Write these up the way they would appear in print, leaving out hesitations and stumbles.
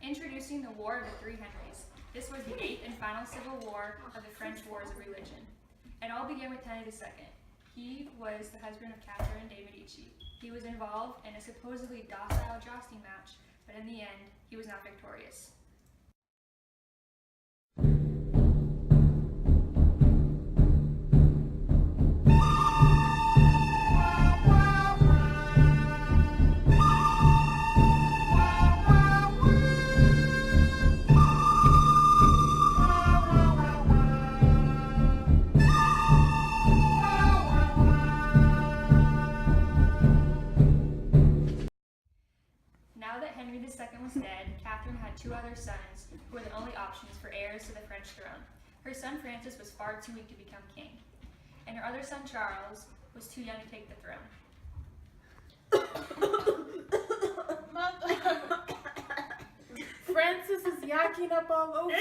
Introducing the War of the Three Henrys. This was the 8th and final civil war of the French Wars of Religion. It all began with Henry II. He was the husband of Catherine de' Medici. He was involved in a supposedly docile jousting match, but in the end, he was not victorious. Now that Henry II was dead, Catherine had 2 other sons who were the only options for heirs to the French throne. Her son Francis was far too weak to become king, and her other son Charles was too young to take the throne. Francis is yakking up all over me.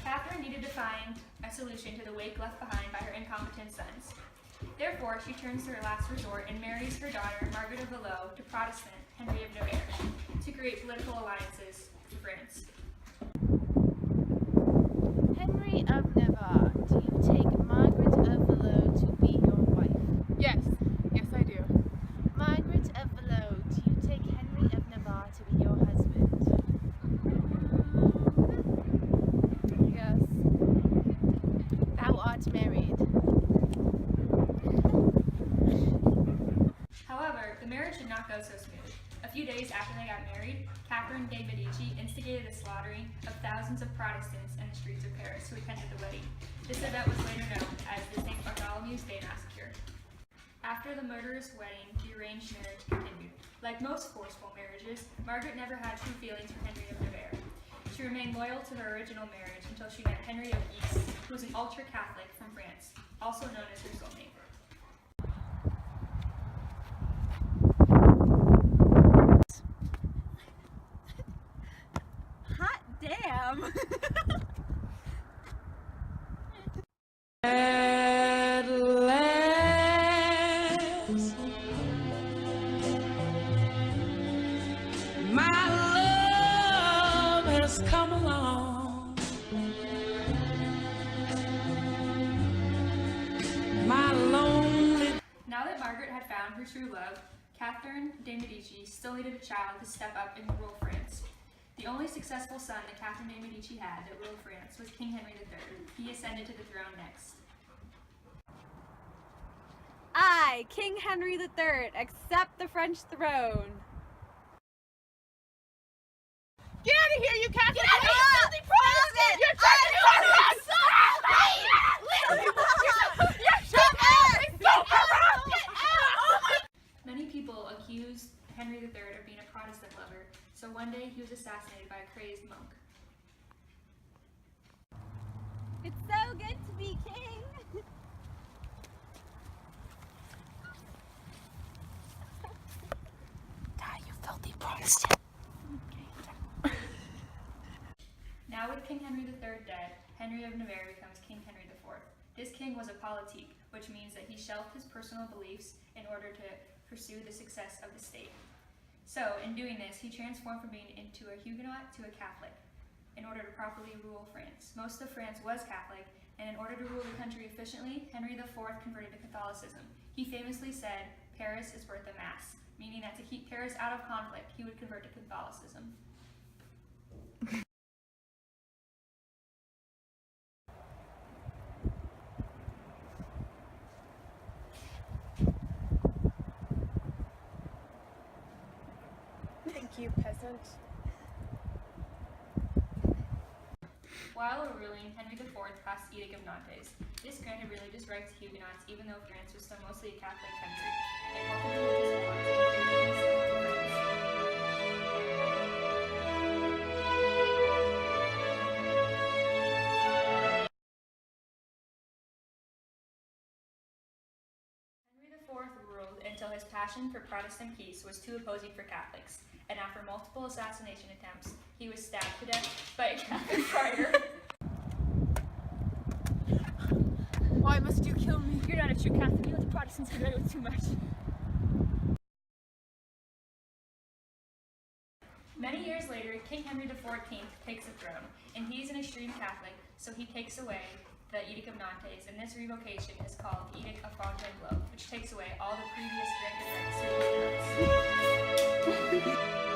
Catherine needed to find a solution to the wake left behind by her incompetent sons. Therefore, she turns to her last resort and marries her daughter, Margaret of Valois, to Protestant Henry of Navarre to create political alliances with France. Henry of Navarre, do you take Margaret of Valois to be your wife? Yes, I do. Margaret of Valois, do you take Henry of Navarre to be your husband? Yes. Thou art married. However, the marriage did not go so smooth. A few days after they got married, Catherine de' Medici instigated the slaughtering of thousands of Protestants in the streets of Paris who attended the wedding. This event was later known as the St. Bartholomew's Day Massacre. After the murderous wedding, the arranged marriage continued. Like most forceful marriages, Margaret never had true feelings for Henry of Navarre. She remained loyal to her original marriage until she met Henry of Guise, who was an ultra-Catholic from France, also known as her soulmate. Hot damn! At last, my love has come along. My lonely. Now that Margaret had found her true love, Catherine de' Medici still needed a child to step up and rule France. The only successful son that Catherine de' Medici had that ruled France was King Henry III. He ascended to the throne next. I, King Henry III, accept the French throne. Get out of here, you Catholic! Get out of here, filthy Protestant! You're trying to Many people accused Henry III of being a Protestant lover, so one day he was assassinated by a crazed monk. It's so good to be king. Die, you filthy Protestant. Now with King Henry III dead, Henry of Navarre becomes King Henry IV. This king was a politique, which means that he shelved his personal beliefs in order to pursue the success of the state. So, in doing this, he transformed from being into a Huguenot to a Catholic in order to properly rule France. Most of France was Catholic, and in order to rule the country efficiently, Henry IV converted to Catholicism. He famously said, "Paris is worth a mass," meaning that to keep Paris out of conflict, he would convert to Catholicism. Thank you, peasant. While ruling, Henry IV passed the Edict of Nantes. This granted religious rights to Huguenots even though France was still mostly a Catholic country. It halted religious wars and increased the civil unrest. Henry IV ruled until his his passion for Protestant peace was too opposing for Catholics, and after multiple assassination attempts, he was stabbed to death by a Catholic friar. Why must you kill me? You're not a true Catholic. You let the Protestants get away with too much. Many years later, King Henry XIV takes the throne, and he's an extreme Catholic, so he takes away the Edict of Nantes, and this revocation is called the Edict of Fontainebleau, which takes away all the previous granted rights to the